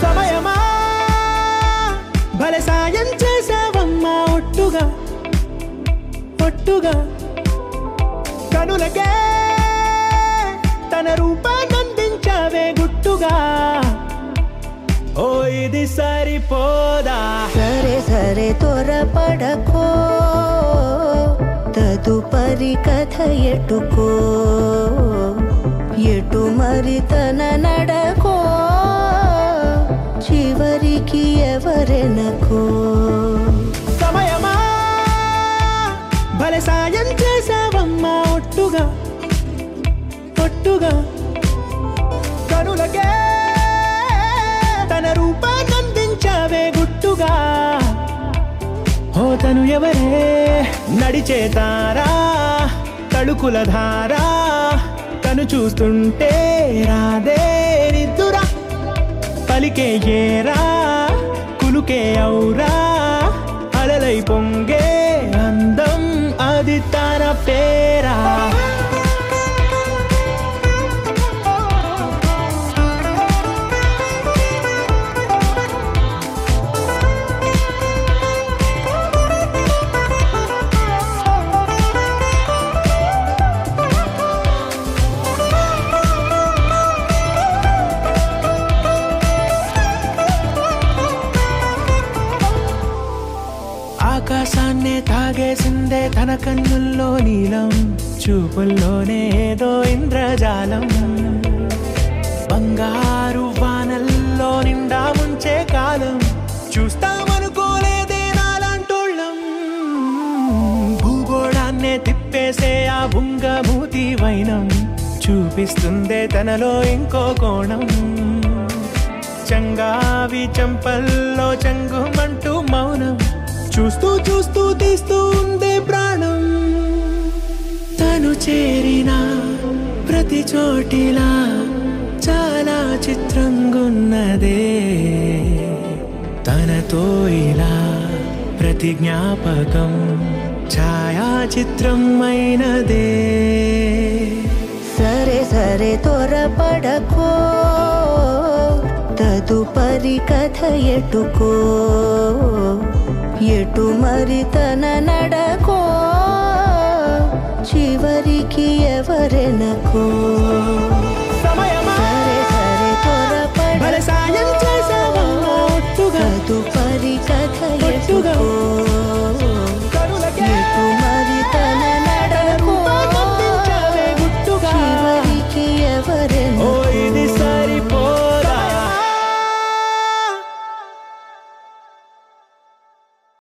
సమయమా భలే సాయం చేసావమ్మా ఒట్టుగా ఒట్టుగా కనులకే తన రూపాన్నందించావే గుట్టుగా ఓ ఇది సరిపోదా సరే సరే త్వరపడకో తదుపరి కథ ఎటుకో ఎటు మరి తన నడకో చివరికి ఎవరెనకో సమయమా భలే సాయం చేసావమ్మా ఒట్టుగా ఒట్టుగా కనులకే తన రూపాన్నందించావే గుట్టుగా ఓ తను ఎవరే నడిచే తారా తడుకుల ధారా తను చూస్తుంటే రాదే నిద్దురా పలికే ఏరా కులుకే ఔరా అలలై పొంగే అందం అది తన పేరా ఆకాశాన్నే తాగేసిందే తన కన్నుల్లో నీలం చూపుల్లోనే ఏదో ఇంద్రజాలం బంగారు వానల్లో నిండా ముంచే కాలం చూస్తామనుకోలేదే నాలాంటోళ్ళం భూగోళాన్నే తిప్పేసే ఆ బుంగమూతి వైనం చూపిస్తుందే తనలో ఇంకో కోణం చంగావి చంపల్లో చంగుమంటూ మౌనం చూస్తూ చూస్తూ తీస్తూ ఉందే ప్రాణం తను చేరిన ప్రతి చోటిలా చాలా చిత్రంగున్నదే తనతో ఇలా ప్రతి జ్ఞాపకం ఛాయాచిత్రం అయినదే సరే సరే త్వరపడకో తదుపరి కథ ఎటుకో ఎటు మరి తన నడకో చివరికి ఎవరెనకో సమయమా సరే సరే త్వరపడ భలే సాయం చేసావమ్మా ఒట్టుగా తదుపరి కథ ఒట్టుగా ఎటుకో